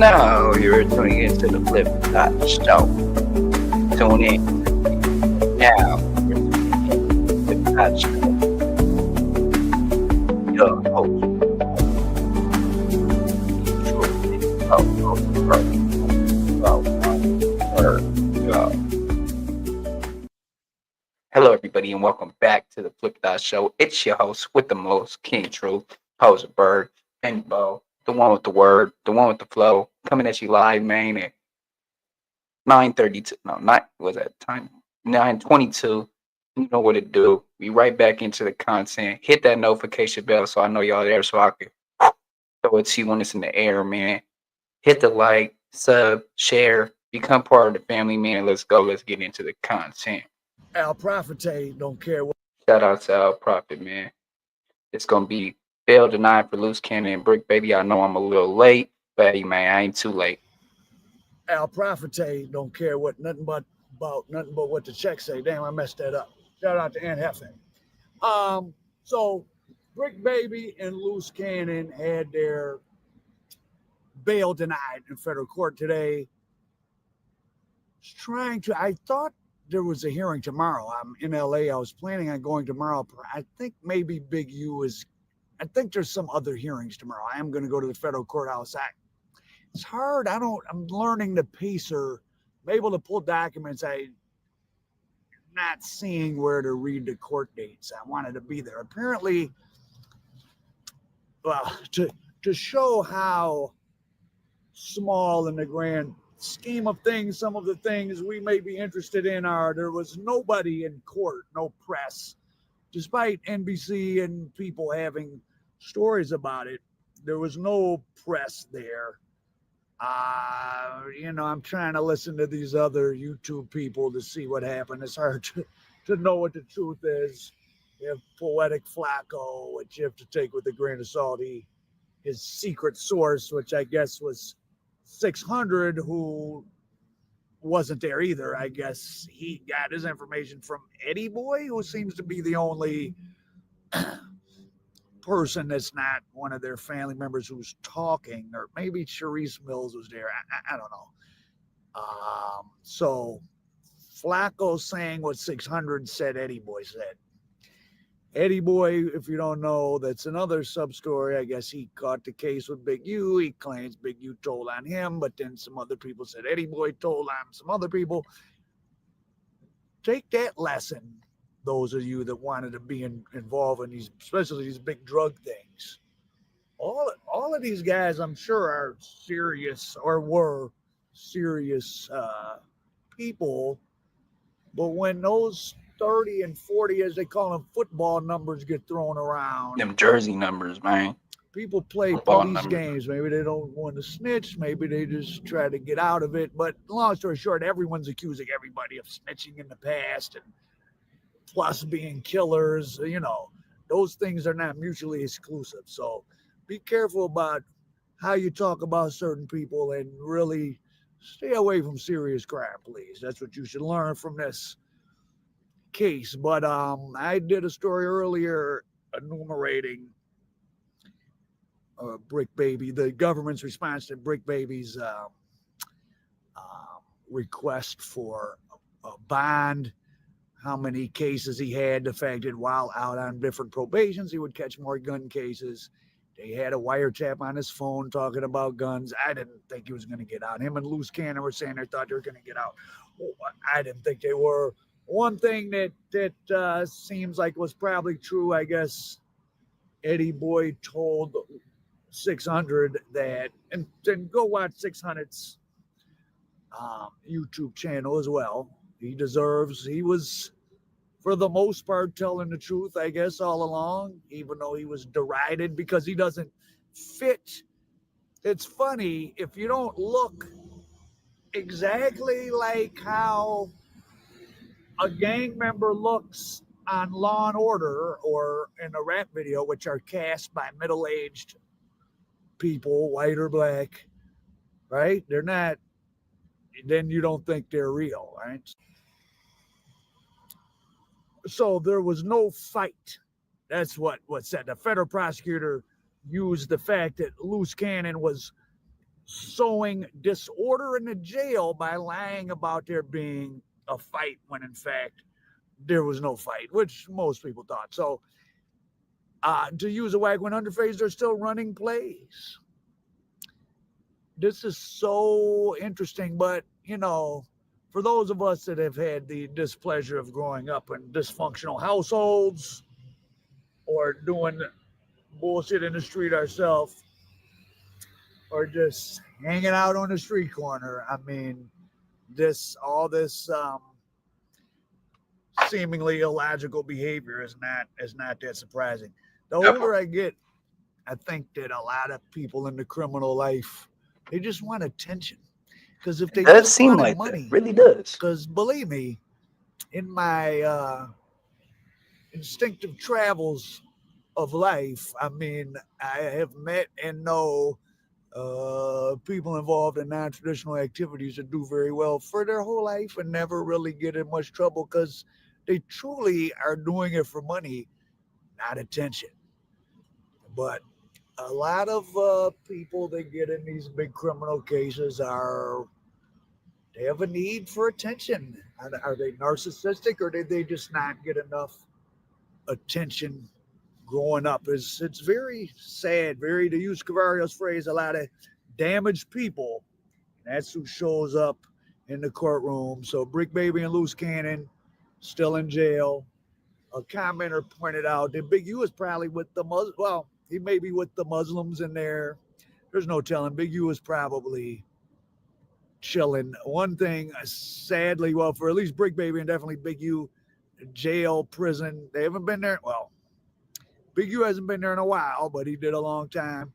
now you're tuning into the Flip Show. Tune in now. You're tuning into the Flip Show. Your host, Hello, everybody, and welcome back to the Flip Show. It's your host with the most, King Truth, Poser Bird, and Bo, the one with the word, the one with the flow, coming at you live, man, at 9:32. No, not was that time 9:22. You know what to do. We right back into the content. Hit that notification bell so I know y'all there, so I can throw it to you when it's in the air, man. Hit the like, sub, share, become part of the family, man. Let's go. Let's get into the content. Al Profite don't care what. Shout out to Al Prophet, man. It's gonna be bail denied for Luce Cannon and Bricc Baby. I know I'm a little late, but hey, man, I ain't too late. Al Profite don't care what nothing but what the checks say. Damn, I messed that up. Shout out to Aunt Hefe. So Bricc Baby and Luce Cannon had their bail denied in federal court today. I thought there was a hearing tomorrow. I'm in LA. I was planning on going tomorrow. I think maybe Big U is. I think there's some other hearings tomorrow. I am going to go to the federal courthouse. It's hard. I'm learning the pacer. I'm able to pull documents. I'm not seeing where to read the court dates. I wanted to be there. Apparently, to show how small in the grand scheme of things, some of the things we may be interested in there was nobody in court, no press, despite NBC and people having stories about it. There was no press there. I'm trying to listen to these other YouTube people to see what happened. It's hard to know what the truth is. You have Poetic Flacco, which you have to take with a grain of salt. His secret source, which I guess was 600, who wasn't there either. I guess he got his information from Eddie Boy, who seems to be the only person that's not one of their family members who's talking, or maybe Charisse Mills was there. I don't know. So Flacco saying what 600 said Eddie Boy said. Eddie Boy, if you don't know, that's another sub-story. I guess he caught the case with Big U. He claims Big U told on him, but then some other people said Eddie Boy told on some other people. Take that lesson, those of you that wanted to be involved in these, especially these big drug things. All of these guys, I'm sure, are serious or were serious people. But when those 30 and 40, as they call them, football numbers get thrown around. Them jersey numbers, man. People play Football police numbers. games. Maybe they don't want to snitch. Maybe they just try to get out of it. But long story short, everyone's accusing everybody of snitching in the past, and plus being killers. Those things are not mutually exclusive. So be careful about how you talk about certain people and really stay away from serious crime, please. That's what you should learn from this case. But I did a story earlier enumerating Bricc Baby, the government's response to Bricc Baby's request for a bond, how many cases he had, the fact that while out on different probations, he would catch more gun cases. They had a wiretap on his phone talking about guns. I didn't think he was going to get out. Him and Luce Cannon were saying they thought they were going to get out. I didn't think they were. One thing that seems like was probably true, I guess, Eddie Boy told 600 that, and go watch 600's YouTube channel as well. He was, for the most part, telling the truth, I guess, all along, even though he was derided because he doesn't fit. It's funny, if you don't look exactly like how a gang member looks on Law and Order or in a rap video, which are cast by middle-aged people, white or black, right? They're not, then you don't think they're real, right? So there was no fight. That's what said. The federal prosecutor used the fact that Luce Cannon was sowing disorder in the jail by lying about there being a fight when in fact there was no fight, which most people thought. So to use a wag when underphase, they're still running plays. This is so interesting, but for those of us that have had the displeasure of growing up in dysfunctional households or doing bullshit in the street ourselves or just hanging out on the street corner, I mean, all this seemingly illogical behavior is not that surprising. The older I get, I think that a lot of people in the criminal life, they just want attention. Because if It they does just seem wanted like that. money, Really does. because believe me, in my instinctive travels of life, I mean, I have met and know people involved in non-traditional activities that do very well for their whole life and never really get in much trouble because they truly are doing it for money, not attention. But a lot of people that get in these big criminal cases are they have a need for attention. Are they narcissistic or did they just not get enough attention growing up? It's very sad, very to use Cavario's phrase, a lot of damaged people. And that's who shows up in the courtroom. So Bricc Baby and Luce Cannon still in jail. A commenter pointed out that Big U is probably with the Muslims. Well, he may be with the Muslims in there. There's no telling. Big U is probably chilling. One thing, sadly, well, for at least Bricc Baby and definitely Big U, jail, prison, they haven't been there. Well, Big U hasn't been there in a while, but he did a long time.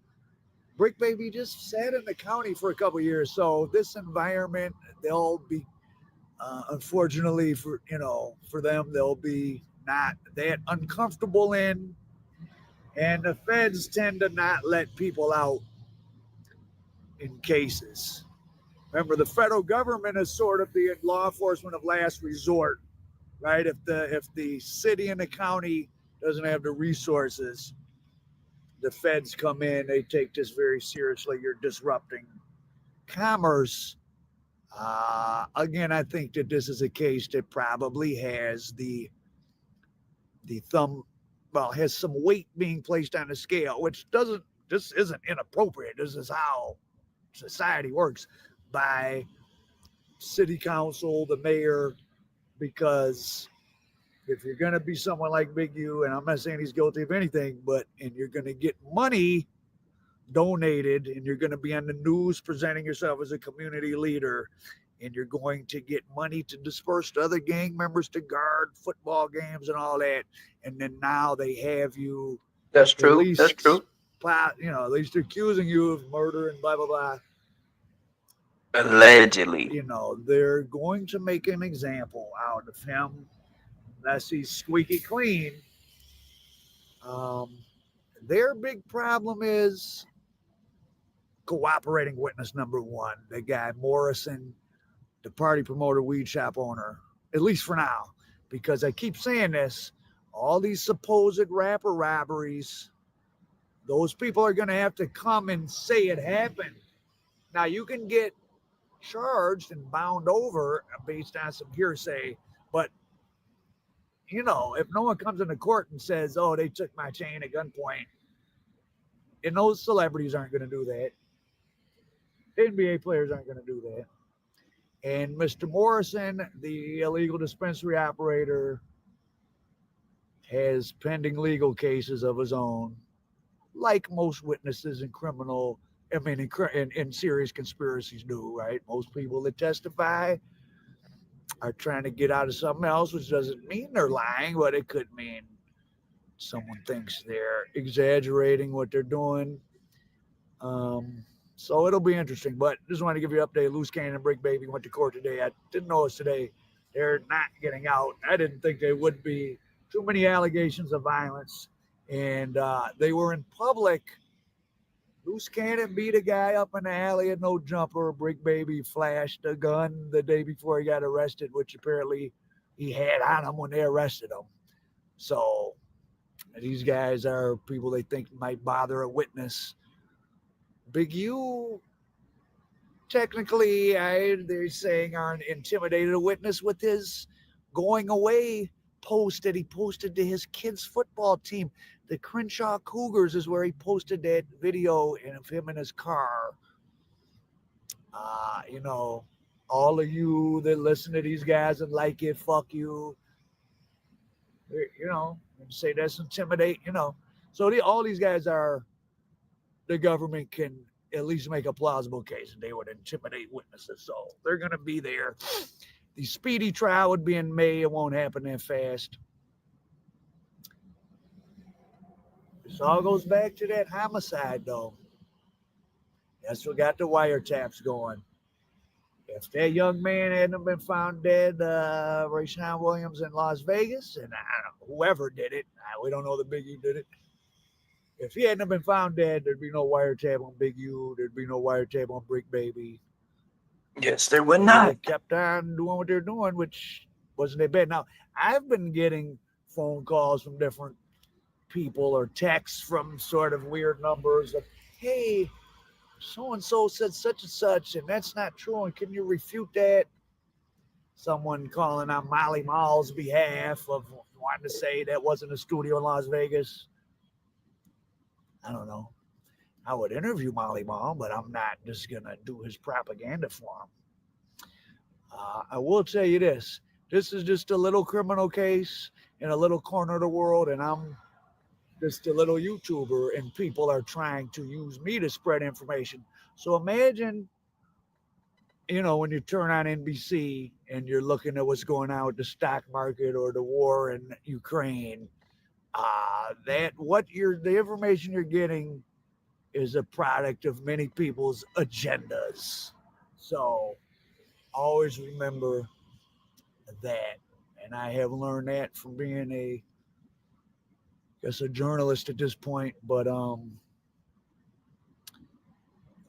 Bricc Baby just sat in the county for a couple of years. So this environment, they'll be, unfortunately for them, they'll be not that uncomfortable in. And the feds tend to not let people out in cases. Remember, the federal government is sort of the law enforcement of last resort, right? If the city and the county doesn't have the resources, the feds come in. They take this very seriously. You're disrupting commerce. Again, I think that this is a case that probably has the thumb, well, has some weight being placed on the scale, which doesn't. This isn't inappropriate. This is how society works by city council, the mayor, because if you're going to be someone like Big U, and I'm not saying he's guilty of anything, and you're going to get money donated and you're going to be on the news presenting yourself as a community leader and you're going to get money to disperse to other gang members to guard football games and all that, and then now they have you That's at true. That's least true. at least accusing you of murder and blah blah blah. Allegedly. They're going to make an example out of him unless he's squeaky clean. Um, their big problem is cooperating witness number one, the guy Morrison, the party promoter, weed shop owner, at least for now, because I keep saying this, all these supposed rapper robberies, those people are going to have to come and say it happened. Now, you can get charged and bound over based on some hearsay, but if no one comes into court and says, oh, they took my chain at gunpoint, and those celebrities aren't going to do that. NBA players aren't going to do that. And Mr. Morrison, the illegal dispensary operator, has pending legal cases of his own, like most witnesses in in serious conspiracies do, right? Most people that testify are trying to get out of something else, which doesn't mean they're lying, but it could mean someone thinks they're exaggerating what they're doing. So it'll be interesting. But just wanted to give you an update. Luce Cannon and Bricc Baby went to court today. I didn't know it's today. They're not getting out. I didn't think they would be. Too many allegations of violence. And they were in public. Luce Cannon beat a guy up in the alley at No Jumper. Bricc Baby flashed a gun the day before he got arrested, which apparently he had on him when they arrested him. So these guys are people they think might bother a witness. Big U, technically, they're saying Arn intimidated a witness with his going away post that he posted to his kids' football team. The Crenshaw Cougars is where he posted that video of him in his car. You know, all of you that listen to these guys and like it, fuck you. You know, and say that's intimidate. You know, so all these guys are the government can at least make a plausible case and they would intimidate witnesses. So they're going to be there. The speedy trial would be in May. It won't happen that fast. This all goes back to that homicide, though. That's what got the wiretaps going. If that young man hadn't been found dead, Rayshawn Williams in Las Vegas, and whoever did it, we don't know the Big U did it. If he hadn't been found dead, there'd be no wiretap on Big U. There'd be no wiretap on Bricc Baby. Yes, there would not. They kept on doing what they're doing, which wasn't that bad. Now, I've been getting phone calls from different people or texts from sort of weird numbers of, hey, so-and-so said such and such, and that's not true, and can you refute that? Someone calling on Molly Mall's behalf of wanting to say that wasn't a studio in Las Vegas. I don't know. I would interview Molly Mall, but I'm not just going to do his propaganda for him. I will tell you this. This is just a little criminal case in a little corner of the world, and I'm just a little YouTuber, and people are trying to use me to spread information. So imagine, you know, when you turn on NBC and you're looking at what's going on with the stock market or the war in Ukraine, the information you're getting is a product of many people's agendas. So always remember that. And I have learned that from being a journalist at this point. But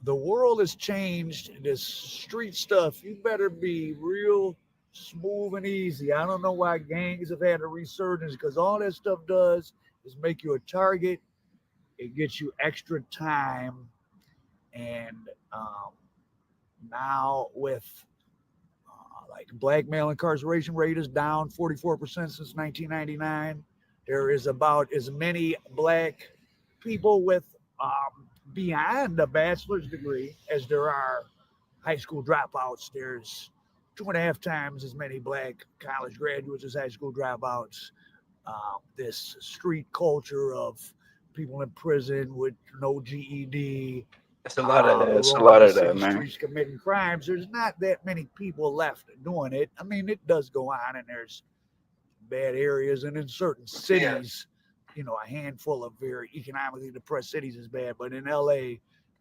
the world has changed. This street stuff, you better be real smooth and easy. I don't know why gangs have had a resurgence, because all that stuff does is make you a target. It gets you extra time. And now with like black male incarceration rate is down 44% since 1999. There is about as many black people with beyond a bachelor's degree as there are high school dropouts. There's 2.5 times as many black college graduates as high school dropouts. This street culture of people in prison with no GED. It's a lot of that. It's a roaming lot the of that, city man. streets committing crimes. There's not that many people left doing it. I mean, it does go on, and there's bad areas, and in certain cities, you know, a handful of very economically depressed cities is bad. But in LA,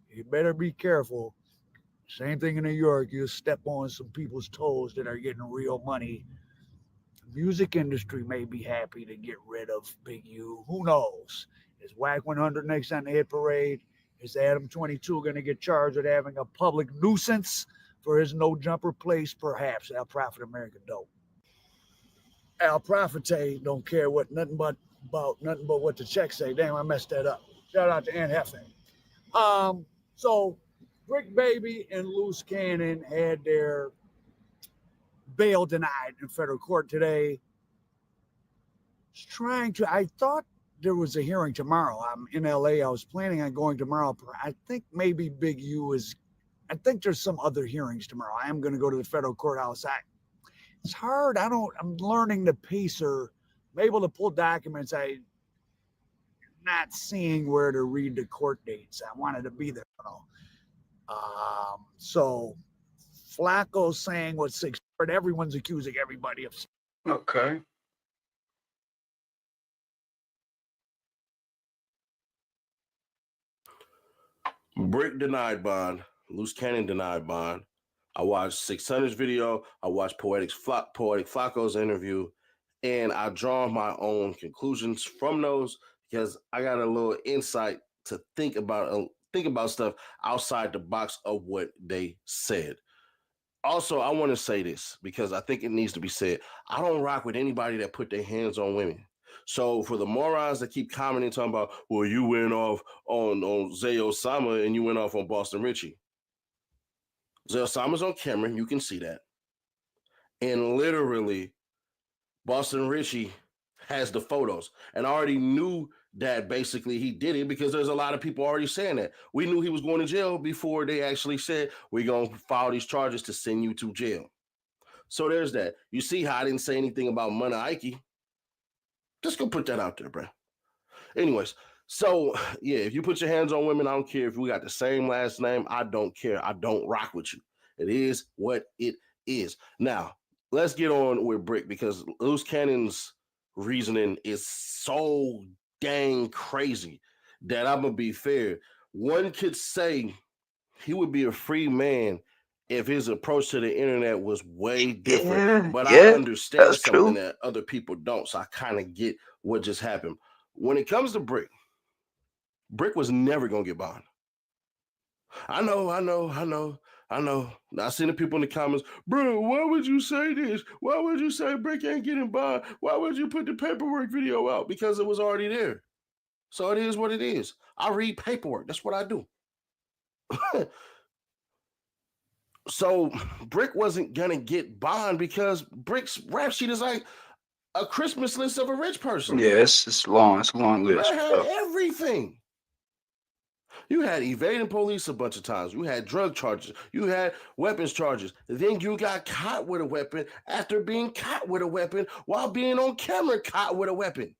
you better be careful. Same thing in New York. You step on some people's toes that are getting real money. The music industry may be happy to get rid of Big U. Who knows? Is Whack 100 next on the hit parade? Is Adam 22 going to get charged with having a public nuisance for his no jumper place? Perhaps. Al Prophet American dope. Al Profite don't care what nothing but what the checks say. Damn, I messed that up. Shout out to Aunt Hefe. So Bricc Baby and Luce Cannon had their bail denied in federal court today. I thought there was a hearing tomorrow. I'm in LA. I was planning on going tomorrow. I think maybe Big U I think there's some other hearings tomorrow. I am going to go to the federal courthouse. It's hard. I'm learning the pacer. I'm able to pull documents. I'm not seeing where to read the court dates. I wanted to be there. So Flacco's saying what's 6, but everyone's accusing everybody of. Okay. Bricc denied bond. Luce Cannon denied bond. I watched 600's video. I watched Poetic Flacco's interview, and I draw my own conclusions from those because I got a little insight to think about stuff outside the box of what they said. Also, I want to say this because I think it needs to be said. I don't rock with anybody that put their hands on women. So for the morons that keep commenting, talking about, well, you went off on Zay Osama and you went off on Boston Richie. Zell Simon's on camera. You can see that. And literally, Boston Richie has the photos. And I already knew that basically he did it because there's a lot of people already saying that. We knew he was going to jail before they actually said, we're going to file these charges to send you to jail. So there's that. You see how I didn't say anything about Mana Ike? Just go put that out there, bro. Anyways, so yeah, if you put your hands on women, I don't care if we got the same last name. I don't care. I don't rock with you. It is what it is. Now, let's get on with Bricc because Loose Cannon's reasoning is so dang crazy that I'm gonna be fair. One could say he would be a free man if his approach to the internet was way different. Yeah, But I yeah, understand that's something true. that other people don't. So I kind of get what just happened. When it comes to Bricc was never gonna get bond. I know. I seen the people in the comments, bro. Why would you say this? Why would you say Bricc ain't getting bond? Why would you put the paperwork video out? Because it was already there. So it is what it is. I read paperwork. That's what I do. So Bricc wasn't gonna get bond because Brick's rap sheet is like a Christmas list of a rich person. Yeah, it's long. It's a long Bro list. had Bro. everything. You had evading police a bunch of times. You had drug charges. You had weapons charges. Then you got caught with a weapon after being caught with a weapon while being on camera caught with a weapon.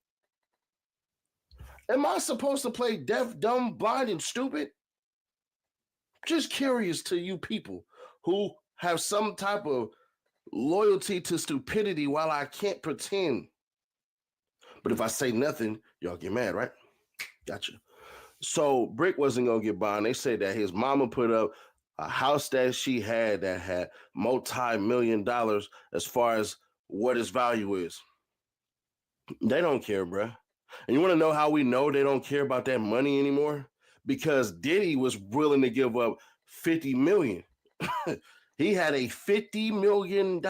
Am I supposed to play deaf, dumb, blind, and stupid? Just curious to you people who have some type of loyalty to stupidity while I can't pretend. But if I say nothing, y'all get mad, right? Gotcha. So Bricc wasn't gonna get bond. They said that his mama put up a house that she had that had multi-million dollars as far as what its value is. They don't care, bruh. And you want to know how we know they don't care about that money anymore? Because Diddy was willing to give up 50 million. He had a $50 million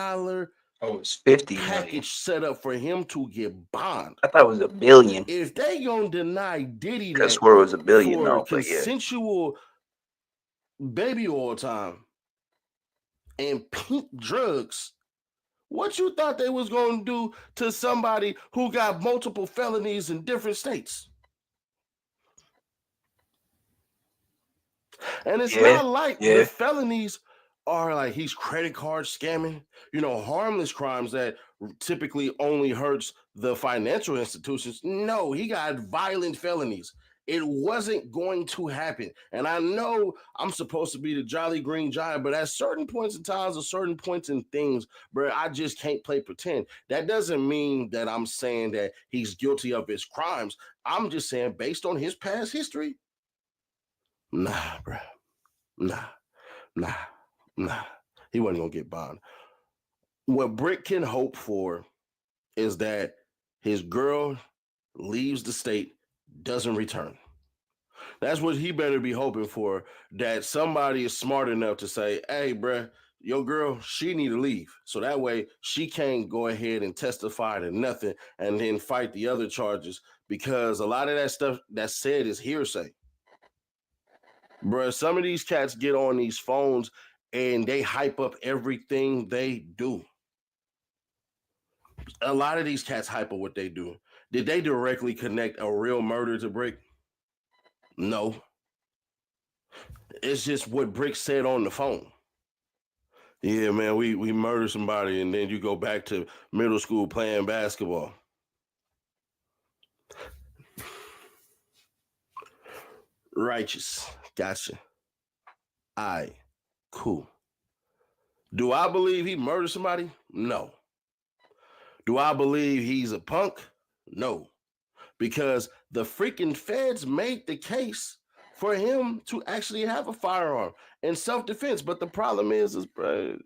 Oh, it's 50 million. package set up for him to get bond. I thought it was a billion. If they gonna deny Diddy I that swear it was a billion, for though. But yeah, consensual baby oil time and pink drugs, what you thought they was gonna do to somebody who got multiple felonies in different states? And it's yeah, not like the yeah. felonies are like he's credit card scamming, harmless crimes that typically only hurts the financial institutions. No, he got violent felonies. It wasn't going to happen. And I know I'm supposed to be the Jolly Green Giant, but at certain points in times or certain points in things, bro, I just can't play pretend. That doesn't mean that I'm saying that he's guilty of his crimes. I'm just saying based on his past history, nah, bro. Nah, nah, nah. He wasn't gonna get bond. What Bricc can hope for is that his girl leaves the state, doesn't return. That's what he better be hoping for. That somebody is smart enough to say, "Hey, bruh, your girl, she need to leave, so that way she can't go ahead and testify to nothing and then fight the other charges because a lot of that stuff that's said is hearsay." Bruh, some of these cats get on these phones and they hype up everything they do. A lot of these cats hype up what they do. Did they directly connect a real murder to Bricc? No. It's just what Bricc said on the phone. Yeah, man, we murder somebody and then you go back to middle school playing basketball. Righteous. Gotcha. All right. Cool. Do I believe he murdered somebody? No. Do I believe he's a punk? No. Because the freaking feds made the case for him to actually have a firearm in self-defense. But the problem is bro,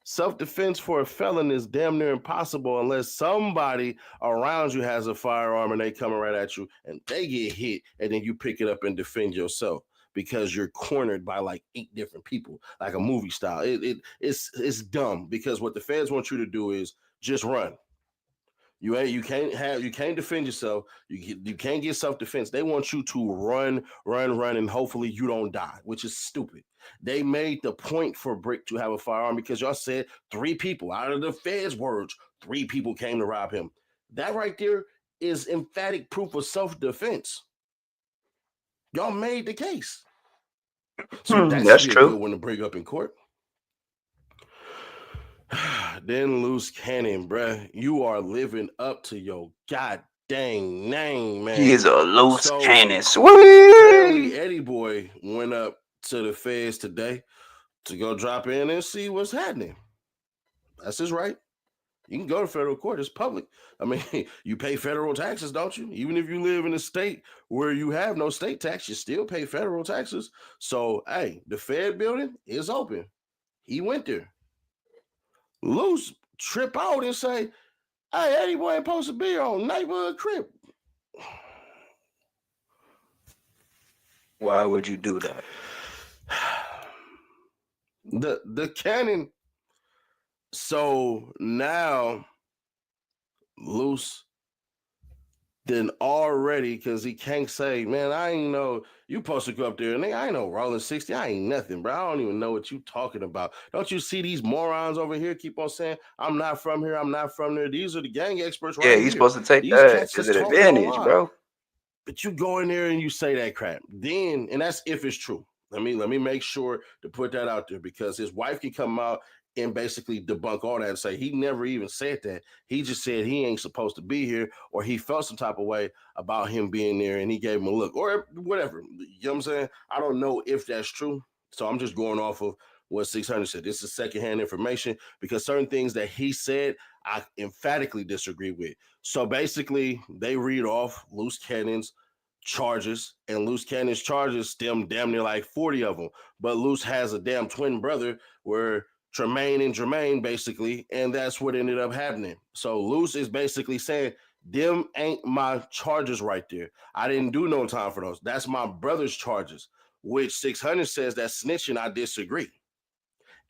self-defense for a felon is damn near impossible unless somebody around you has a firearm and they coming right at you and they get hit and then you pick it up and defend yourself because you're cornered by like 8 different people, like a movie style. It's dumb because what the feds want you to do is just run. You can't defend yourself. You can't get self-defense. They want you to run, and hopefully you don't die, which is stupid. They made the point for Bricc to have a firearm because y'all said 3 people, out of the Fed's words, 3 people came to rob him. That right there is emphatic proof of self-defense. Y'all made the case. So that That's should be true. a good one to bring up in court. Then Luce Cannon, bruh, you are living up to your god dang name, man. He is a loose cannon. Apparently, Sweet. Eddie Boy went up to the feds today to go drop in and see what's happening. That's his right. You can go to federal court. It's public. I mean, you pay federal taxes, don't you? Even if you live in a state where you have no state tax, you still pay federal taxes. So, hey, the Fed building is open. He went there. Luce trip out and say, hey, Eddie Boy ain't supposed to be on neighborhood crib. Why would you do that? The cannon. So now Luce then already, because he can't say, man, I ain't know you supposed to go up there. Nigga, I ain't no rolling 60. I ain't nothing, bro. I don't even know what you talking about. Don't you see these morons over here keep on saying, I'm not from here, I'm not from there. These are the gang experts right Yeah, here. you're supposed to take These that cats as just an talking advantage, online. bro. But you go in there and you say that crap. Then, and that's if it's true. Let me make sure to put that out there, because his wife can come out and basically debunk all that and say he never even said that. He just said he ain't supposed to be here, or he felt some type of way about him being there and he gave him a look or whatever. You know what I'm saying? I don't know if that's true. So I'm just going off of what 600 said. This is secondhand information, because certain things that he said, I emphatically disagree with. So basically, they read off Luce Cannon's charges, and Luce Cannon's charges stem damn near like 40 of them. But Luce has a damn twin brother where Tremaine and Jermaine, basically, and that's what ended up happening. So Luce is basically saying, them ain't my charges right there. I didn't do no time for those. That's my brother's charges, which 600 says that's snitching. I disagree.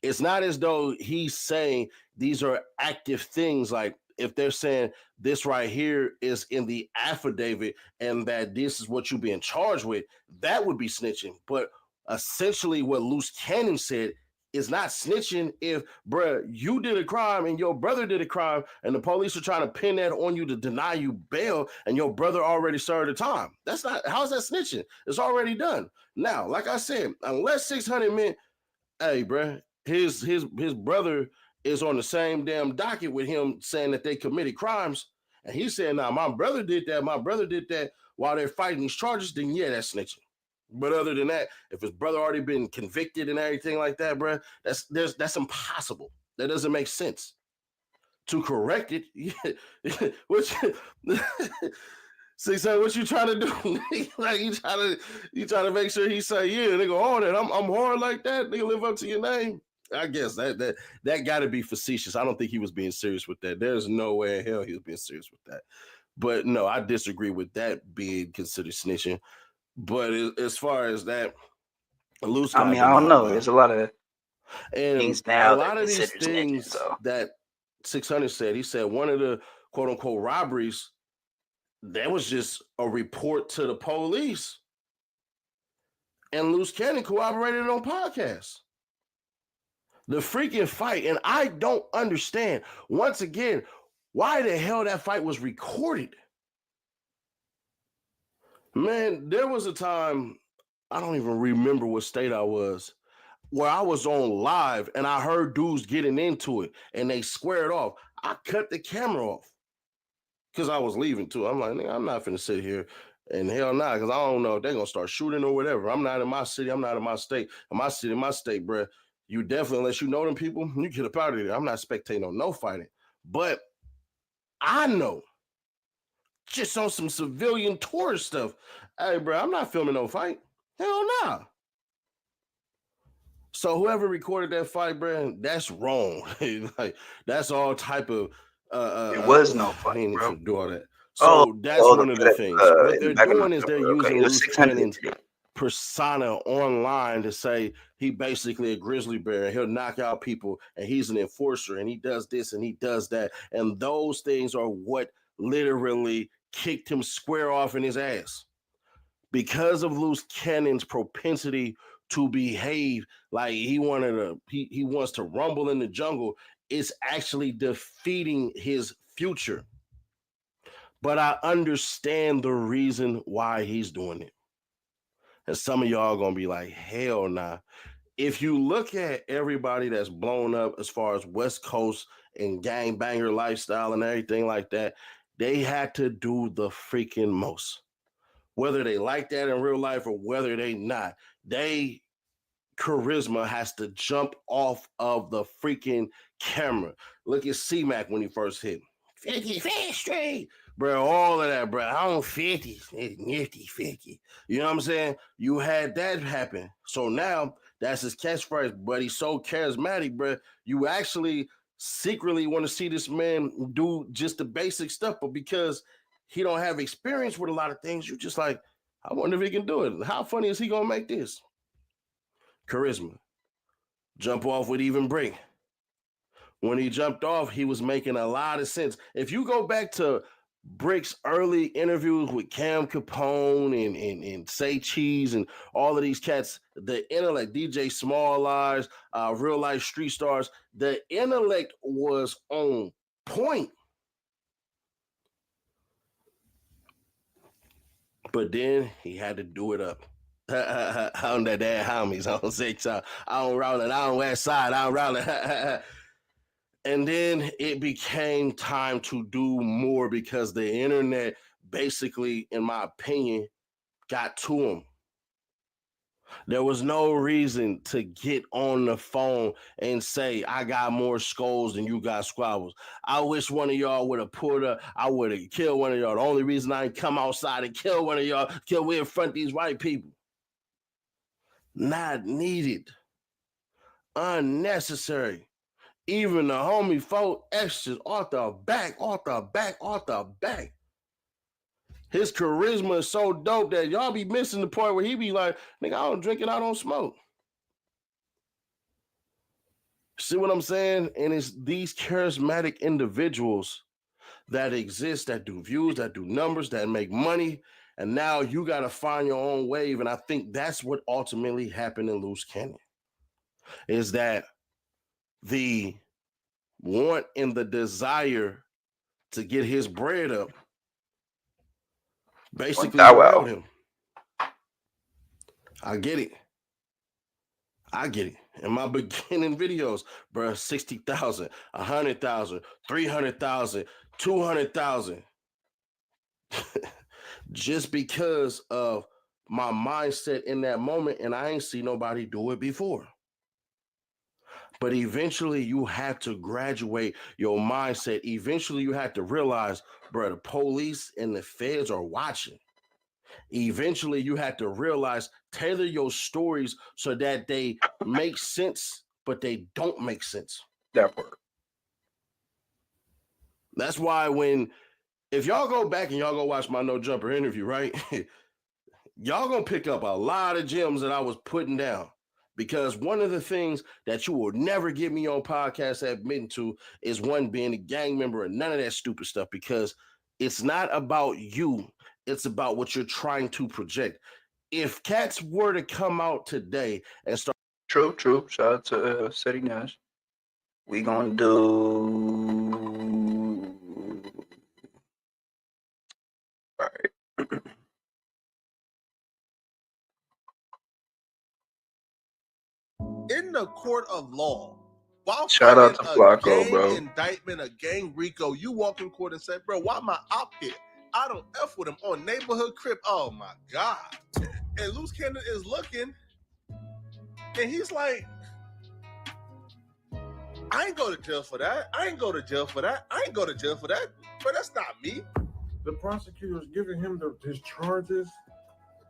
It's not as though he's saying these are active things. Like if they're saying this right here is in the affidavit and that this is what you're being charged with, that would be snitching. But essentially what Luce Cannon said is not snitching if, bruh, you did a crime and your brother did a crime and the police are trying to pin that on you to deny you bail and your brother already served the time. That's not, how's that snitching? It's already done. Now, like I said, unless 600 meant, hey, bruh, his brother is on the same damn docket with him saying that they committed crimes, and he's saying, nah, my brother did that while they're fighting these charges, then yeah, that's snitching. But other than that, if his brother already been convicted and everything like that, bruh, that's impossible. That doesn't make sense. To correct it, which 600, what you trying to do? Like you trying to make sure he say, yeah, nigga, on it. I'm hard like that. Nigga, live up to your name. I guess that got to be facetious. I don't think he was being serious with that. There's no way in hell he was being serious with that. But no, I disagree with that being considered snitching. But as far as that, Luce got I don't know. There's a lot of and things a now lot that of these consider snitching. things So that 600 said, he said one of the quote unquote robberies, that was just a report to the police. And Luce Cannon corroborated on podcasts. The freaking fight, and I don't understand, once again, why the hell that fight was recorded. Man, there was a time, I don't even remember what state I was, where I was on live and I heard dudes getting into it and they squared off. I cut the camera off because I was leaving too. I'm like, nigga, I'm not finna sit here and hell nah, because I don't know if they're gonna start shooting or whatever. I'm not in my city, I'm not in my state. In my city, my state, bro, you definitely, unless you know them people, you get up out of there. I'm not spectating on no fighting. But I know, just on some civilian tourist stuff, hey, bro, I'm not filming no fight. Hell nah. So whoever recorded that fight, bro, that's wrong. Like that's all type of it was no fight, I ain't bro. even do all that. So that's one of the things. What in the they're back of my doing is they're memory, okay. using It was Luce 600 Cannon's incident. persona online to say he basically a grizzly bear and he'll knock out people and he's an enforcer and he does this and he does that. And those things are what literally kicked him square off in his ass. Because of Luce Cannon's propensity to behave like he wants to rumble in the jungle, it's actually defeating his future. But I understand the reason why he's doing it. And some of y'all gonna be like, hell nah. If you look at everybody that's blown up as far as West Coast and gangbanger lifestyle and everything like that, they had to do the freaking most. Whether they like that in real life or whether they not, they charisma has to jump off of the freaking camera. Look at C-Mac when he first hit. 50 straight. Bro, all of that, bro. I don't 50. It's nifty 50. You know what I'm saying? You had that happen. So now that's his catchphrase, but he's so charismatic, bro. You actually secretly want to see this man do just the basic stuff, but because he don't have experience with a lot of things, you just like, I wonder if he can do it. How funny is he gonna make this? Charisma. Jump off with even Bricc. When he jumped off, he was making a lot of sense. If you go back to Brick's early interviews with Cam Capone and Say Cheese and all of these cats, the intellect, DJ Small Eyes, Real Life Street Stars, the intellect was on point. But then he had to do it up. On that damn homies on 6. I don't roll it. I don't West Side. I don't roll it. And then it became time to do more because the internet basically, in my opinion, got to him. There was no reason to get on the phone and say, I got more skulls than you got squabbles. I wish one of y'all would have pulled up. I would have killed one of y'all. The only reason I ain't come outside and kill one of y'all, kill we in front of these white people. Not needed. Unnecessary. Even the homie 4 extras off the back. His charisma is so dope that y'all be missing the part where he be like, nigga, I don't drink and I don't smoke. See what I'm saying? And it's these charismatic individuals that exist, that do views, that do numbers, that make money. And now you got to find your own wave. And I think that's what ultimately happened in Luce Cannon. Is that the want and the desire to get his bread up basically derailed him. I get it. In my beginning videos, bro, 60,000, 100,000, 300,000, 200,000. Just because of my mindset in that moment, and I ain't see nobody do it before. But eventually you have to graduate your mindset. Eventually you have to realize, bro, the police and the feds are watching. Eventually you have to realize, tailor your stories so that they make sense, but they don't make sense. That work. That's why if y'all go back and y'all go watch my No Jumper interview, right? Y'all gonna pick up a lot of gems that I was putting down. Because one of the things that you will never get me on podcast admitting to is one, being a gang member and none of that stupid stuff, because it's not about you. It's about what you're trying to project. If cats were to come out today and start. True. Shout out to City Nash. We gonna do. All right. In the court of law, while shout out to Flacco, gang bro. Indictment, a gang RICO, you walk in court and say, bro, why am I out here? I don't F with him on neighborhood crib. Oh my God. And Luce Cannon is looking, and he's like, I ain't go to jail for that. But that's not me. The prosecutor's giving him his charges,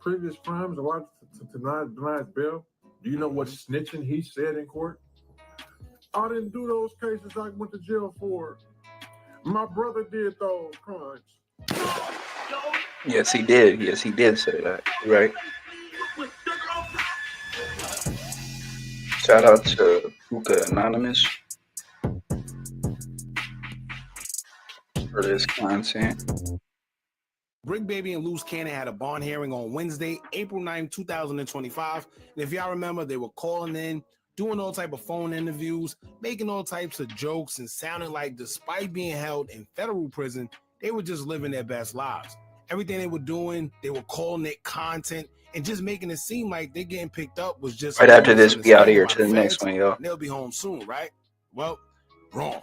previous crimes, to deny his bail. Do you know what snitching he said in court? I didn't do those cases I went to jail for. My brother did those crimes. Yes, he did say that. Right. Shout out to Hookah Anonymous for this content. Bricc Baby and Luce Cannon had a bond hearing on Wednesday, April 9, 2025. And if y'all remember, they were calling in, doing all type of phone interviews, making all types of jokes, and sounding like despite being held in federal prison, they were just living their best lives. Everything they were doing, they were calling it content and just making it seem like they're getting picked up was just Right after this, we out of here to the next one, y'all. and they'll be home soon, right? Well, wrong.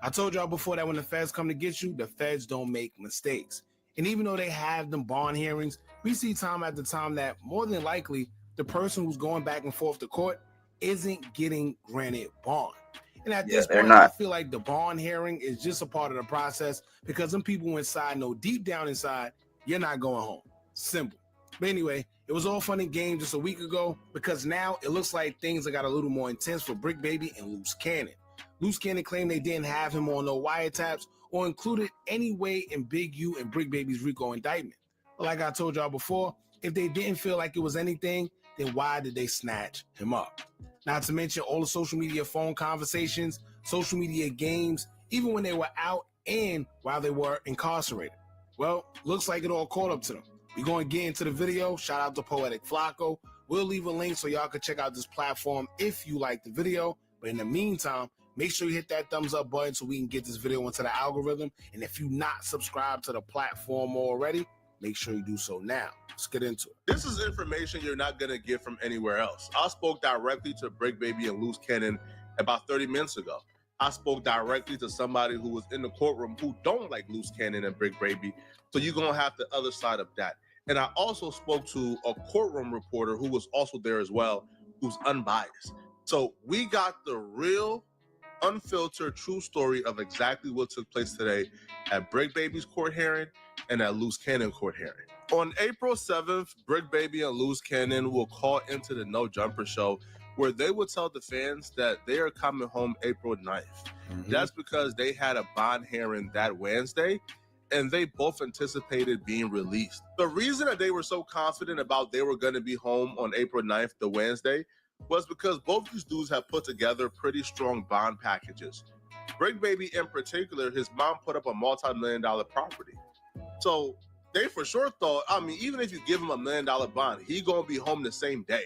I told y'all before that when the feds come to get you, the feds don't make mistakes. And even though they have them bond hearings, we see time after time that more than likely the person who's going back and forth to court isn't getting granted bond. And at this point, I feel like the bond hearing is just a part of the process because some people inside know deep down inside, you're not going home. Simple. But anyway, it was all fun and games just a week ago because now it looks like things have got a little more intense for Bricc Baby and Luce Cannon. Luce Cannon claimed they didn't have him on no wiretaps or included any way in Big U and Bricc Baby's RICO indictment. But like I told y'all before, if they didn't feel like it was anything, then why did they snatch him up? Not to mention all the social media phone conversations, social media games, even when they were out and while they were incarcerated. Well, looks like it all caught up to them. We're going to get into the video. Shout out to Poetic Flacco. We'll leave a link so y'all can check out this platform if you like the video. But in the meantime, make sure you hit that thumbs up button so we can get this video into the algorithm. And if you're not subscribed to the platform already, make sure you do so now. Let's get into it. This is information you're not going to get from anywhere else. I spoke directly to Bricc Baby and Luce Cannon about 30 minutes ago. I spoke directly to somebody who was in the courtroom who don't like Luce Cannon and Bricc Baby. So you're going to have the other side of that. And I also spoke to a courtroom reporter who was also there as well, who's unbiased. So we got the real, unfiltered, true story of exactly what took place today at Bricc Baby's court hearing and at Luce Cannon court hearing. On April 7th, Bricc Baby and Luce Cannon will call into the No Jumper show where they will tell the fans that they are coming home April 9th. That's because they had a bond hearing that Wednesday and they both anticipated being released. The reason that they were so confident about they were going to be home on April 9th, the Wednesday, was because both these dudes have put together pretty strong bond packages. Bricc Baby in particular, his mom put up a multi-million-dollar property. So they for sure thought, I mean, even if you give him $1 million bond, he gonna be home the same day.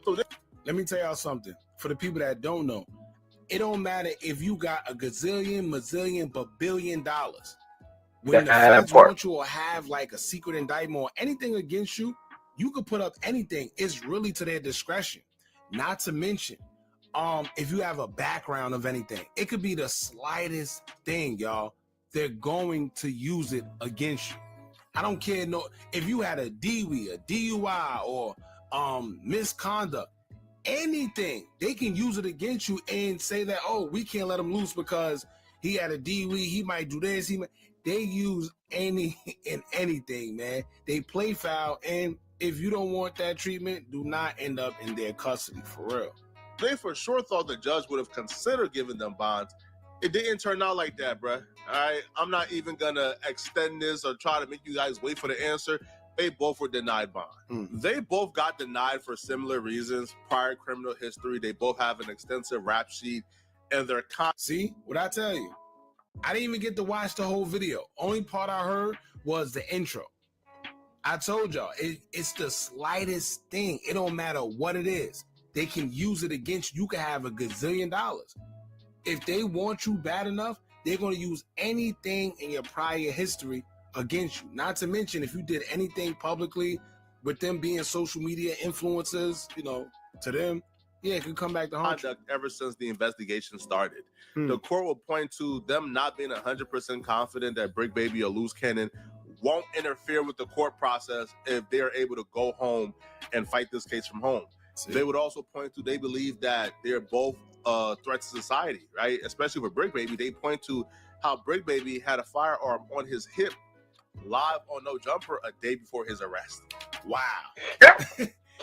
So let me tell y'all something. For the people that don't know, it don't matter if you got a gazillion, mazillion, $1 billion. When the feds want you or have like a secret indictment or anything against you, you could put up anything. It's really to their discretion. Not to mention, if you have a background of anything, it could be the slightest thing, y'all. They're going to use it against you. I don't care if you had a DWI, a DUI, or misconduct, anything, they can use it against you and say that, oh, we can't let him loose because he had a DWI, he might do this, they use any and anything, man. They play foul, and if you don't want that treatment, do not end up in their custody, for real. They for sure thought the judge would have considered giving them bonds. It didn't turn out like that, bruh. All right, I'm not even gonna extend this or try to make you guys wait for the answer. They both were denied bond. They both got denied for similar reasons. Prior criminal history. They both have an extensive rap sheet, and they're see what I tell you. I didn't even get to watch the whole video. Only part I heard was the intro. I told y'all, it's the slightest thing. It don't matter what it is. They can use it against you. You can have $1 gazillion. If they want you bad enough, they're going to use anything in your prior history against you. Not to mention, if you did anything publicly with them being social media influencers, to them, yeah, it could come back to haunt you. Ever since the investigation started. The court will point to them not being 100% confident that Bricc Baby or Luce Cannon won't interfere with the court process if they're able to go home and fight this case from home. They would also point to, they believe that they're both threats to society, right? Especially for Bricc Baby. They point to how Bricc Baby had a firearm on his hip live on No Jumper a day before his arrest. Wow.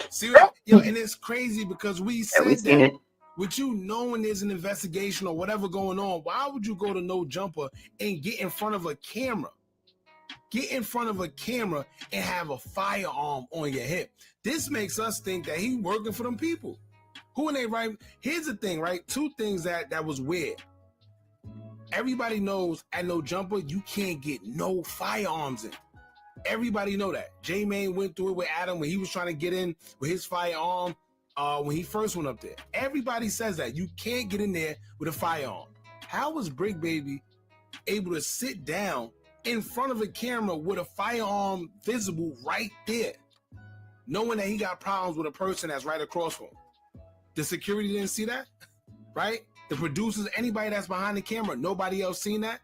See, and it's crazy because we said that. With you knowing there's an investigation or whatever going on, why would you go to No Jumper and get in front of a camera? Get in front of a camera and have a firearm on your hip. This makes us think that he's working for them people Who in their right? Here's the thing, right? Two things that was weird. Everybody knows at No Jumper, you can't get no firearms in. Everybody know that. J-Mane went through it with Adam when he was trying to get in with his firearm when he first went up there. Everybody says that. You can't get in there with a firearm. How was Bricc Baby able to sit down in front of a camera with a firearm visible right there, knowing that he got problems with a person that's right across from him? The security didn't see that, right? The producers, anybody that's behind the camera, nobody else seen that.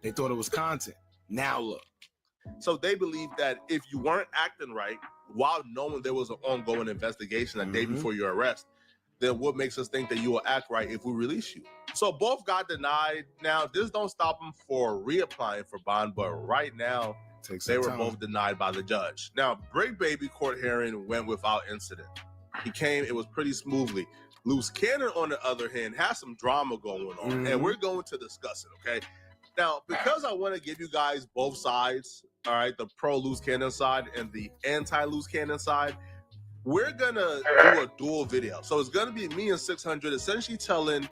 They thought it was content. Now look. So they believe that if you weren't acting right while knowing there was an ongoing investigation a day before your arrest, then what makes us think that you will act right if we release you? So both got denied. Now, this don't stop them for reapplying for bond, but right now, they were both denied by the judge. Now, Bricc Baby court hearing went without incident. He came, it was pretty smoothly. Luce Cannon, on the other hand, has some drama going on, and we're going to discuss it, okay? Now, because I want to give you guys both sides, all right, the pro Luce Cannon side and the anti Luce Cannon side, we're gonna do a dual video. So it's gonna be me and 600 essentially telling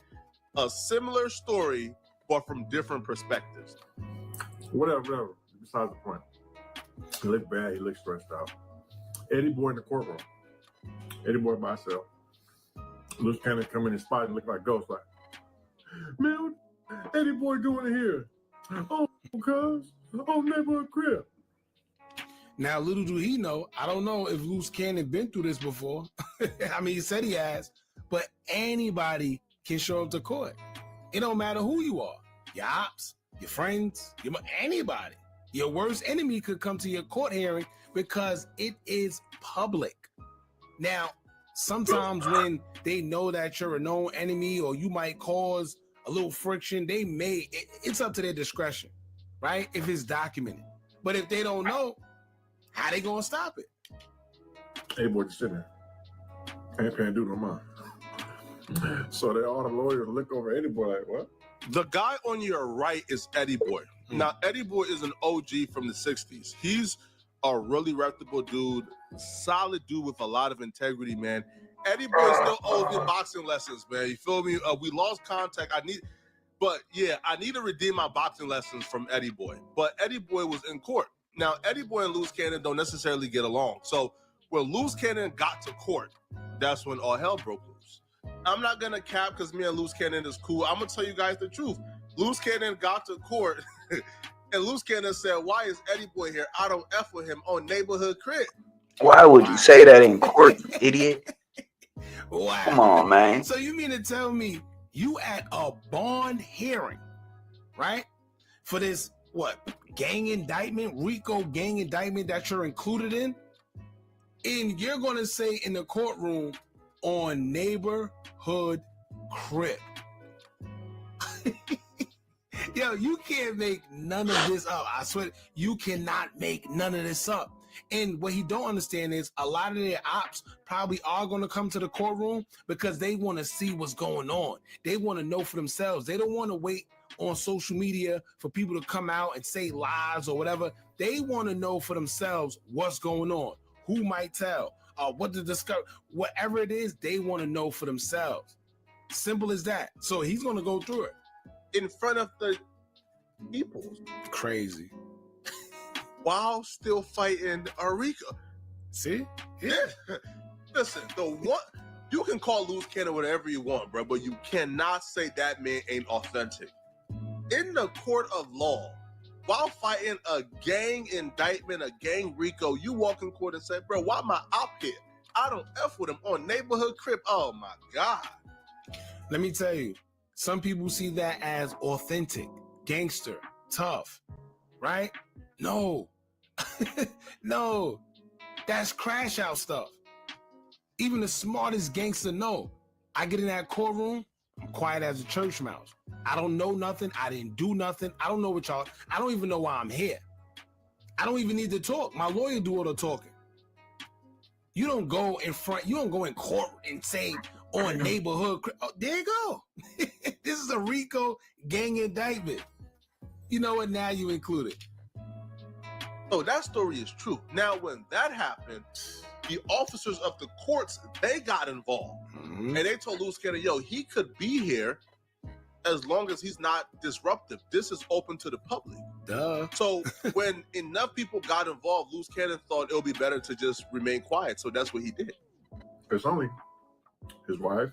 a similar story, but from different perspectives. Whatever. Besides the point. He looked bad. He looked stressed out. Eddie Boy in the courtroom. Eddie Boy by himself. Luce Cannon come in his spot and look like ghost. Like, man, what Eddie Boy doing here? Oh, cuz. Oh, neighborhood crib. Now, little do he know, I don't know if Luce Cannon been through this before. I mean, he said he has, but anybody can show up to court. It don't matter who you are. Your ops, your friends, anybody. Your worst enemy could come to your court hearing because it is public. Now, sometimes when they know that you're a known enemy or you might cause a little friction, it's up to their discretion, right? If it's documented. But if they don't know, how they gonna stop it? Hey, boy, just sitting there. Ain't paying due no mind. So they all the lawyers look over Eddie Boy like, what? The guy on your right is Eddie Boy. Now, Eddie Boy is an OG from the 60s. He's a really reputable dude, solid dude with a lot of integrity, man. Eddie Boy still owes me boxing lessons, man. You feel me? We lost contact. I need to redeem my boxing lessons from Eddie Boy. But Eddie Boy was in court. Now, Eddie Boy and Luce Cannon don't necessarily get along. So when Luce Cannon got to court, that's when all hell broke loose. I'm not going to cap because me and Luce Cannon is cool. I'm going to tell you guys the truth. Luce Cannon got to court and Luce Cannon said, why is Eddie Boy here? I don't F with him on neighborhood crib. Why would you say that in court, you idiot? Wow. Come on, man. So you mean to tell me you at a bond hearing, right? For this, what, gang indictment, RICO gang indictment that you're included in? And you're going to say in the courtroom on neighborhood crib. Yo, you can't make none of this up. I swear, you cannot make none of this up. And what he don't understand is a lot of their ops probably are going to come to the courtroom because they want to see what's going on. They want to know for themselves. They don't want to wait on social media for people to come out and say lies or whatever. They want to know for themselves what's going on, who might tell, what to discover, whatever it is, they want to know for themselves. Simple as that. So he's going to go through it. In front of the people. Crazy. While still fighting RICO. See? Yeah. Listen, you can call Luce Cannon whatever you want, bro, but you cannot say that man ain't authentic. In the court of law, while fighting a gang indictment, a gang RICO, you walk in court and say, bro, why my op here? I don't F with him on neighborhood crib. Oh my God. Let me tell you, some people see that as authentic, gangster, tough, right? No. No. That's crash out stuff. Even the smartest gangster know. I get in that courtroom, I'm quiet as a church mouse. I don't know nothing. I didn't do nothing. I don't know what y'all, I don't even know why I'm here. I don't even need to talk. My lawyer do all the talking. You don't go in front, you don't go in court and say on neighborhood. Oh, there you go. This is a RICO gang indictment. You know what? Now you include it. Oh, that story is true. Now, when that happened, the officers of the courts, they got involved. And they told Luce Cannon, yo, he could be here as long as he's not disruptive. This is open to the public. Duh. So when enough people got involved, Luce Cannon thought it would be better to just remain quiet. So that's what he did. It's only his wife.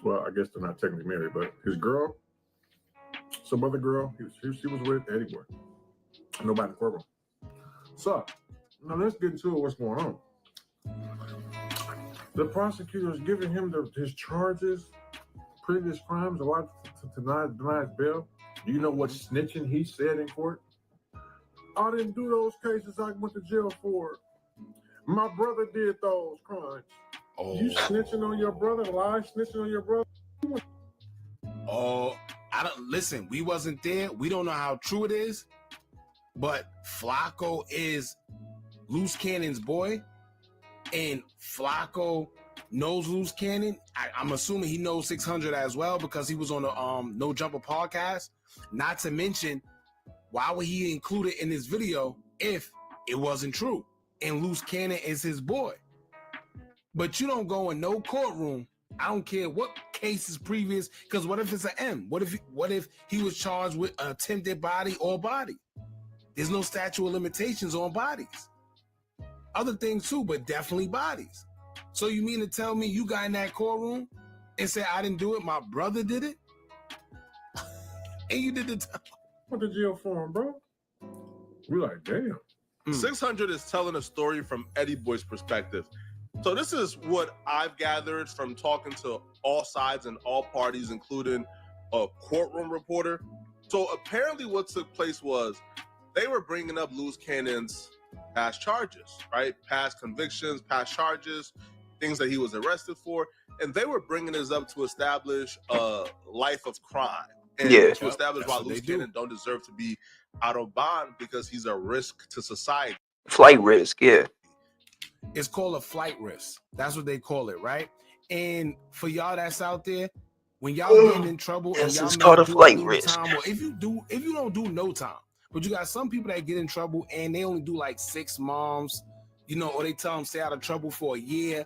Well, I guess they're not technically married, but his girl, some other girl, she was with Eddie Boy. Nobody in the courtroom. So, now let's get into what's going on. The prosecutor is giving him his charges, previous crimes, a lot to deny bail. Do you know what snitching he said in court? I didn't do those cases I went to jail for. My brother did those crimes. Oh. You snitching on your brother, snitching on your brother? Oh, I don't listen. We wasn't there. We don't know how true it is, but Flacco is Luce Cannon's boy, and Flacco knows Luce Cannon. I'm assuming he knows 600 as well because he was on the No Jumper podcast. Not to mention, why would he include it in this video if it wasn't true? And Luce Cannon is his boy. But you don't go in no courtroom. I don't care what case is previous, because what if it's an M? What if he was charged with attempted body or body? There's no statute of limitations on bodies. Other things too, but definitely bodies. So you mean to tell me you got in that courtroom and said, I didn't do it, my brother did it? And you did the time. What the jail for him, bro? We like, damn. 600 is telling a story from Eddie Boy's perspective. So this is what I've gathered from talking to all sides and all parties, including a courtroom reporter. So apparently what took place was they were bringing up Luce Cannon's past charges, right? Past convictions, past charges, things that he was arrested for. And they were bringing this up to establish a life of crime. And to establish why Luce Cannon don't deserve to be out of bond because he's a risk to society. Flight risk, yeah. It's called a flight risk. That's what they call it, right? And for y'all that's out there, when y'all getting in trouble, and Yes, y'all it's may called a do flight little risk. time, or if you don't do no time, but you got some people that get in trouble and they only do like 6 months, or they tell them stay out of trouble for a year.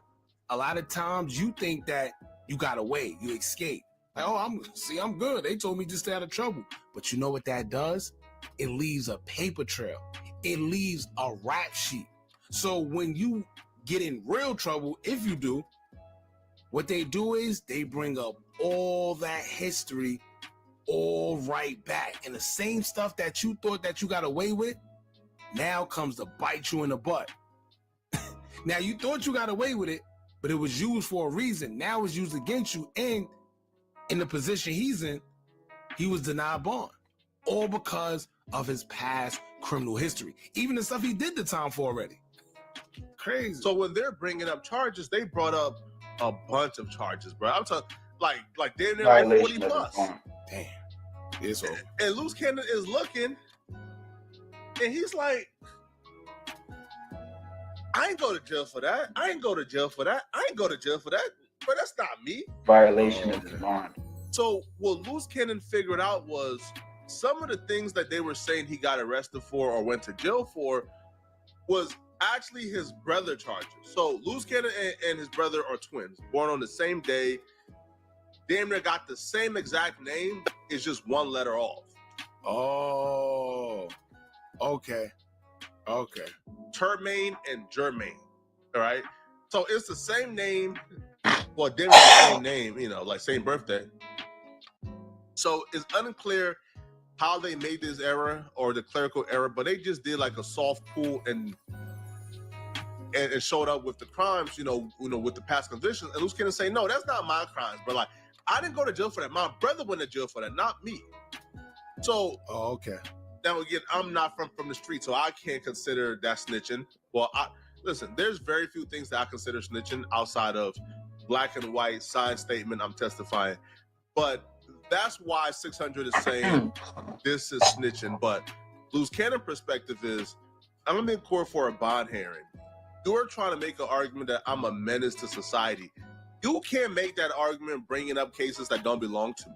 A lot of times you think that you got away, you escape. Like, oh, I'm good. They told me just stay out of trouble. But you know what that does? It leaves a paper trail. It leaves a rap sheet. So when you get in real trouble, if you do, what they do is they bring up all that history all right back. And the same stuff that you thought that you got away with now comes to bite you in the butt. Now you thought you got away with it, but it was used for a reason. Now it's used against you. And in the position he's in, he was denied bond. All because of his past criminal history. Even the stuff he did the time for already. Crazy. So when they're bringing up charges, they brought up a bunch of charges, bro. I'm talking like they're like 40 plus. Damn. It's over. And Luce Cannon is looking, and he's like, I ain't go to jail for that. I ain't go to jail for that. I ain't go to jail for that. But that's not me. Violation of the bond. So what Luce Cannon figured out was some of the things that they were saying he got arrested for or went to jail for was actually his brother charges. So Luce Cannon and his brother are twins, born on the same day. Damn near got the same exact name. It's just one letter off. Oh, okay. Termaine and Germaine. All right. So it's the same name. Well, damn near the same name, like same birthday. So it's unclear how they made this error or the clerical error, but they just did like a soft pull and showed up with the crimes, with the past convictions. And Luce Cannon say, no, that's not my crimes, but like, I didn't go to jail for that. My brother went to jail for that, not me. So, okay. Now again, I'm not from the street, so I can't consider that snitching. Well, listen, there's very few things that I consider snitching outside of black and white signed statement, I'm testifying. But that's why 600 is saying this is snitching. But Luce Cannon perspective is, I'm in court for a bond hearing. You're trying to make an argument that I'm a menace to society. You can't make that argument bringing up cases that don't belong to me.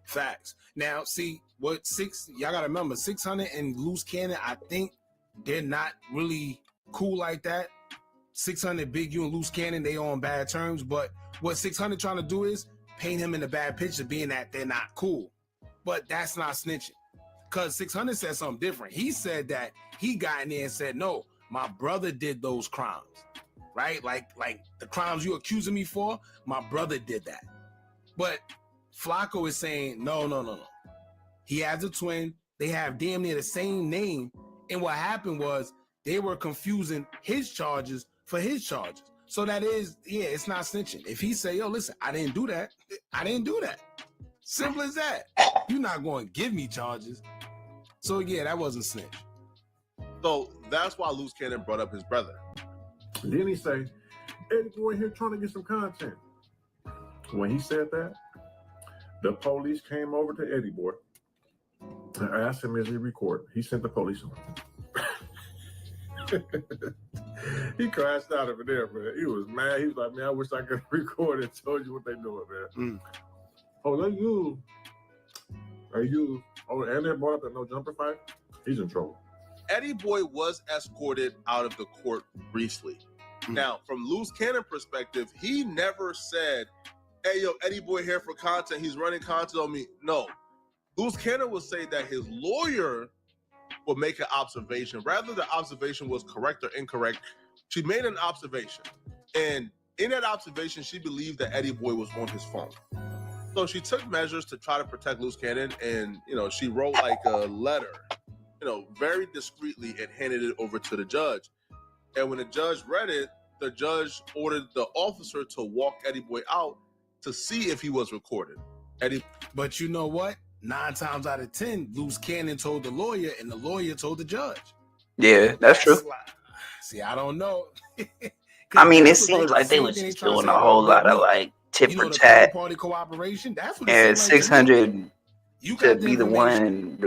Facts. Now, see, y'all gotta remember, 600 and Luce Cannon, I think they're not really cool like that. 600, Big U, and Loose Cannon, they on bad terms. But what 600 trying to do is paint him in a bad picture, being that they're not cool. But that's not snitching. Because 600 said something different. He said that he got in there and said, no, my brother did those crimes. Right? Like the crimes you accusing me for, my brother did that. But Flacco is saying, no. He has a twin. They have damn near the same name. And what happened was they were confusing his charges for his charges. So that is, yeah, it's not snitching. If he say, yo, listen, I didn't do that. I didn't do that. Simple as that. You're not going to give me charges. So, yeah, that wasn't snitch. So that's why Loose Cannon brought up his brother. And then he say, Eddie Boy here trying to get some content. When he said that, the police came over to Eddie Boy and asked him, is he recording? He sent the police on him. He crashed out over there, man. He was mad. He was like, man, I wish I could record and told you what they doing, man. Oh, they use. Oh, and they brought up that no jumper fight. He's in trouble. Eddie Boy was escorted out of the court briefly. Now, from Loose Cannon perspective, he never said, hey, yo, Eddie Boy here for content. He's running content on me. No. Loose Cannon would say that his lawyer would make an observation. Rather the observation was correct or incorrect, she made an observation. And in that observation, she believed that Eddie Boy was on his phone. So she took measures to try to protect Loose Cannon. And, she wrote like a letter, very discreetly and handed it over to the judge. And when the judge read it, the judge ordered the officer to walk Eddie Boy out to see if he was recorded. But you know what? 9 times out of 10, Loose Cannon told the lawyer and the lawyer told the judge. Yeah, that's true. See, I don't know. I mean, it seems like they was just doing a whole lot of like tit for tat. Party cooperation. That's what and 600 to be the one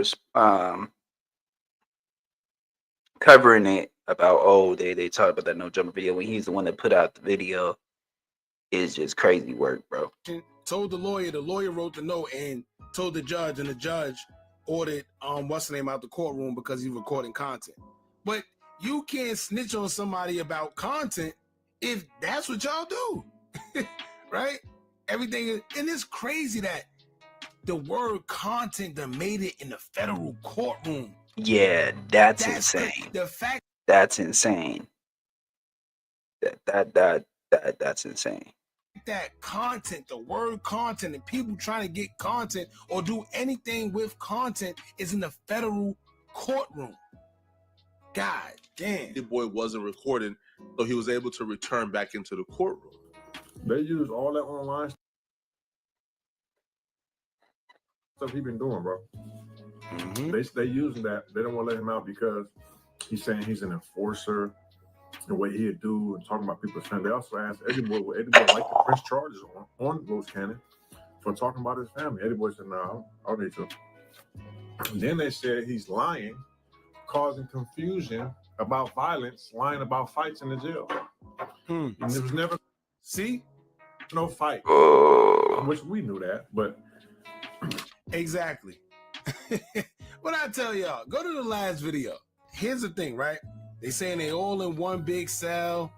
covering it about, they talked about that no jumper video when he's the one that put out the video is just crazy work, bro. Told the lawyer wrote the note and told the judge, and the judge ordered what's the name out the courtroom because he's recording content. But you can't snitch on somebody about content if that's what y'all do. Right? Everything is, and it's crazy that the word content that made it in the federal courtroom. Yeah, that's insane. The fact that's insane. That's insane. That content, the word content, and people trying to get content or do anything with content is in the federal courtroom. God damn. The boy wasn't recording, so he was able to return back into the courtroom. They use all that online stuff he been doing, bro. They using that. They don't want to let him out because he's saying he's an enforcer. The way he'd do and talking about people's family. They also asked Eddie Boy, would Eddie Boy like to press charges on Loose Cannon for talking about his family? Eddie Boy said, no, I don't need to. And then they said he's lying, causing confusion about violence, lying about fights in the jail. And there was never no fight, which we knew that, but exactly. What I tell y'all, go to the last video. Here's the thing, right? They saying they all in one big cell.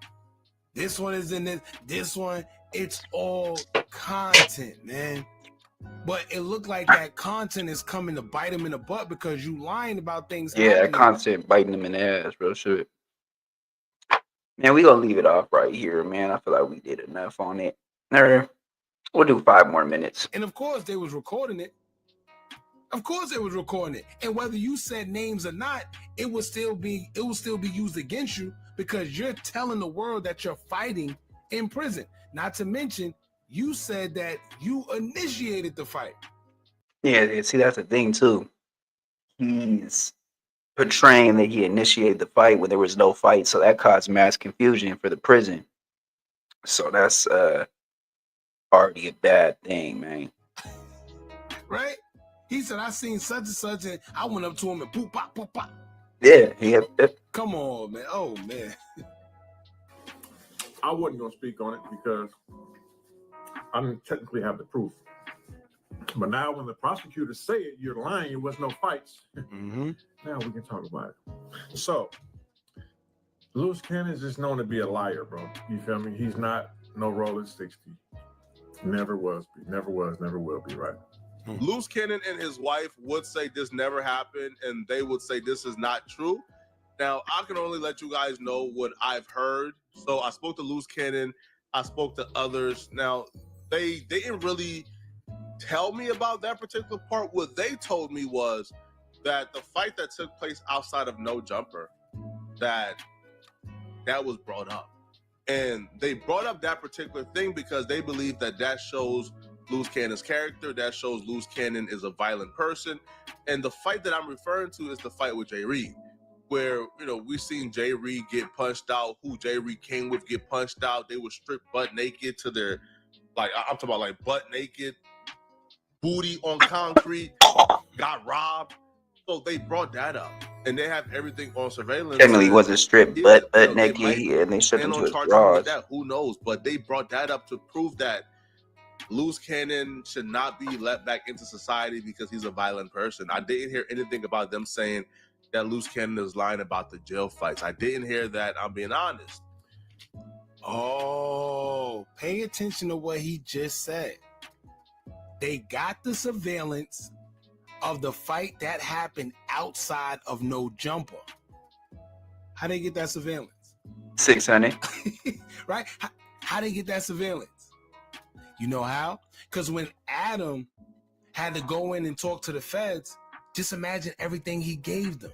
This one is in this one. It's all content, man. But it looked like that content is coming to bite them in the butt because you lying about things. Yeah, that content biting them in the ass, real shit. Man, we gonna leave it off right here, man. I feel like we did enough on it. We'll do 5 more minutes. And of course, they was recording it. Of course it was recording it. And whether you said names or not, it will still be used against you because you're telling the world that you're fighting in prison. Not to mention, you said that you initiated the fight. Yeah, see, that's the thing too. He's portraying that he initiated the fight when there was no fight, so that caused mass confusion for the prison. So that's already a bad thing, man. Right? He said, I seen such and such, and I went up to him and poop, pop, poop, pop. Yeah. Come on, man. Oh, man. I wasn't going to speak on it because I didn't technically have the proof. But now when the prosecutors say it, you're lying, there was no fights. Now we can talk about it. So, Luce Cannon's just known to be a liar, bro. You feel me? He's not no rolling 60. Never was, never was, never will be, right? Luce Cannon and his wife would say this never happened, and they would say this is not true. Now, I can only let you guys know what I've heard. So I spoke to Luce Cannon. I spoke to others. Now, they didn't really tell me about that particular part. What they told me was that the fight that took place outside of No Jumper, that was brought up. And they brought up that particular thing because they believe that shows Luce Cannon's character, that shows Luce Cannon is a violent person. And the fight that I'm referring to is the fight with Jay Reed, where, you know, we seen Jay Reed get punched out, who Jay Reed came with get punched out. They were stripped butt naked to their, like, I'm talking about like butt naked, booty on concrete, got robbed. So they brought that up, and they have everything on surveillance. Technically, wasn't stripped, but naked, and they stripped and him on to his charges like drawers. that. Who knows? But they brought that up to prove that Luce Cannon should not be let back into society because he's a violent person. I didn't hear anything about them saying that Luce Cannon is lying about the jail fights. I didn't hear that. I'm being honest. Oh, pay attention to what he just said. They got the surveillance of the fight that happened outside of No Jumper. How they get that surveillance? 600. Right? How they get that surveillance? You know how? Because when Adam had to go in and talk to the feds, just imagine everything he gave them.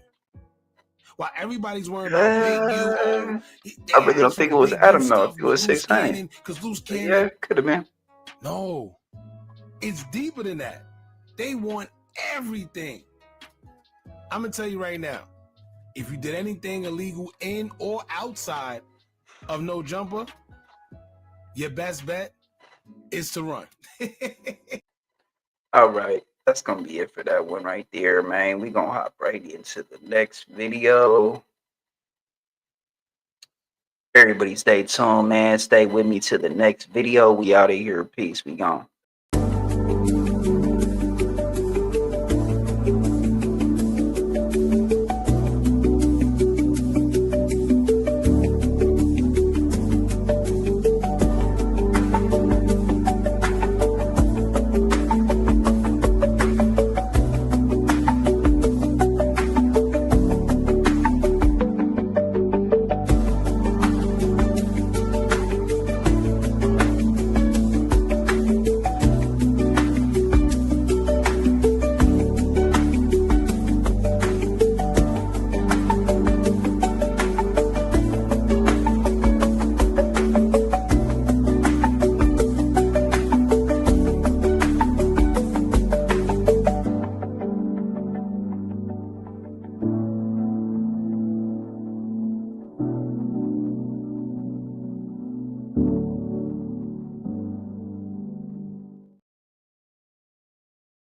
While everybody's worrying about Big U, I really don't think it was Adam though. If it was 600, because Luce Cannon. Yeah, could have been. No, it's deeper than that. They want everything. I'm gonna tell you right now, if you did anything illegal in or outside of No Jumper, your best bet is to run. All right, that's gonna be it for that one right there, man. We gonna hop right into the next video. Everybody stay tuned, man. Stay with me to the next video. We out of here. Peace. We gone.